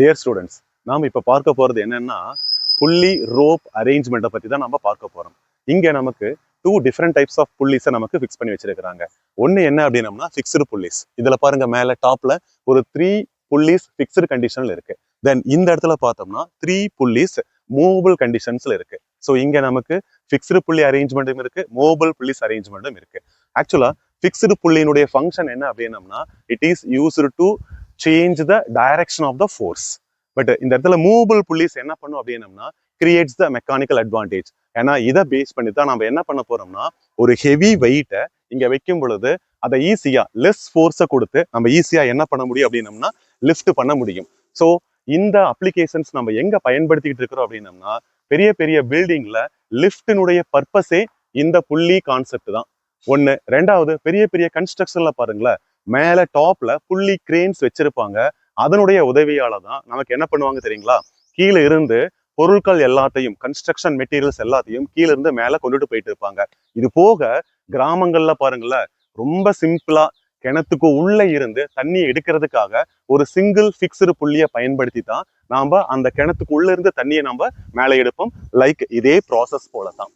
Dear students, நாம் இப்போ பார்க்க போகிறது என்னன்னா புள்ளி ரோப் அரேஞ்ச்மெண்ட்டை பற்றி தான் நம்ம பார்க்க போகிறோம். இங்கே நமக்கு டூ டிஃப்ரெண்ட் டைப்ஸ் ஆஃப் புள்ளிஸை நமக்கு ஃபிக்ஸ் பண்ணி வச்சிருக்கிறாங்க. ஒன்று என்ன அப்படின்னம்னா ஃபிக்ஸ்டு புள்ளிஸ். இதில் பாருங்க மேலே டாப்ல ஒரு 3 புள்ளிஸ் ஃபிக்ஸ்டு கண்டிஷனில் இருக்கு. தென் இந்த இடத்துல பார்த்தோம்னா 3 புள்ளிஸ் மூவபிள் கண்டிஷன்ஸ்ல இருக்கு. ஸோ இங்கே நமக்கு ஃபிக்ஸ்டு புள்ளி அரேஞ்ச்மெண்ட்டும் இருக்கு, மூவபிள் புள்ளிஸ் அரேஞ்ச்மெண்ட்டும் இருக்கு. ஆக்சுவலா ஃபிக்ஸ்டு புள்ளியினுடைய ஃபங்க்ஷன் என்ன அப்படின்னம்னா it is used to change the direction of the force. But இந்த இடத்துல மூவபிள் புள்ளிஸ் என்ன பண்ணும் அப்படின்னம்னா கிரியேட்ஸ் த மெக்கானிக்கல் அட்வான்டேஜ். ஏன்னா இதை பேஸ் பண்ணி தான் நம்ம என்ன பண்ண போறோம்னா ஒரு ஹெவி வெயிட்டை இங்க வைக்கும் பொழுது அதை ஈஸியா லெஸ் ஃபோர்ஸை கொடுத்து நம்ம ஈஸியா என்ன பண்ண முடியும் அப்படின்னம்னா லிஃப்ட் பண்ண முடியும். ஸோ இந்த அப்ளிகேஷன்ஸ் நம்ம எங்க பயன்படுத்திக்கிட்டு இருக்கிறோம் அப்படின்னம்னா பெரிய பெரிய பில்டிங்ல லிஃப்டினுடைய பர்பஸே இந்த புள்ளி கான்செப்ட் தான். ஒண்ணு. ரெண்டாவது, பெரிய பெரிய கன்ஸ்ட்ரக்ஷன்ல பாருங்களேன், மேல டாப்ல புள்ளி கிரேன்ஸ் வச்சிருப்பாங்க. அதனுடைய உதவியால தான் நமக்கு என்ன பண்ணுவாங்க தெரியுங்களா, கீழே இருந்து பொருட்கள் எல்லாத்தையும், கன்ஸ்ட்ரக்ஷன் மெட்டீரியல்ஸ் எல்லாத்தையும் கீழே இருந்து மேல கொண்டுட்டு போயிட்டு இருப்பாங்க. இது போக கிராமங்கள்ல பாருங்களேன், ரொம்ப சிம்பிளா கிணத்துக்கு உள்ள இருந்து தண்ணி எடுக்கிறதுக்காக ஒரு சிங்கிள் ஃபிக்ஸ்டு புள்ளியை பயன்படுத்தி தான் நாம அந்த கிணத்துக்கு உள்ள இருந்து தண்ணியை நம்ம மேலே எடுப்போம். லைக் இதே ப்ராசஸ் போல தான்.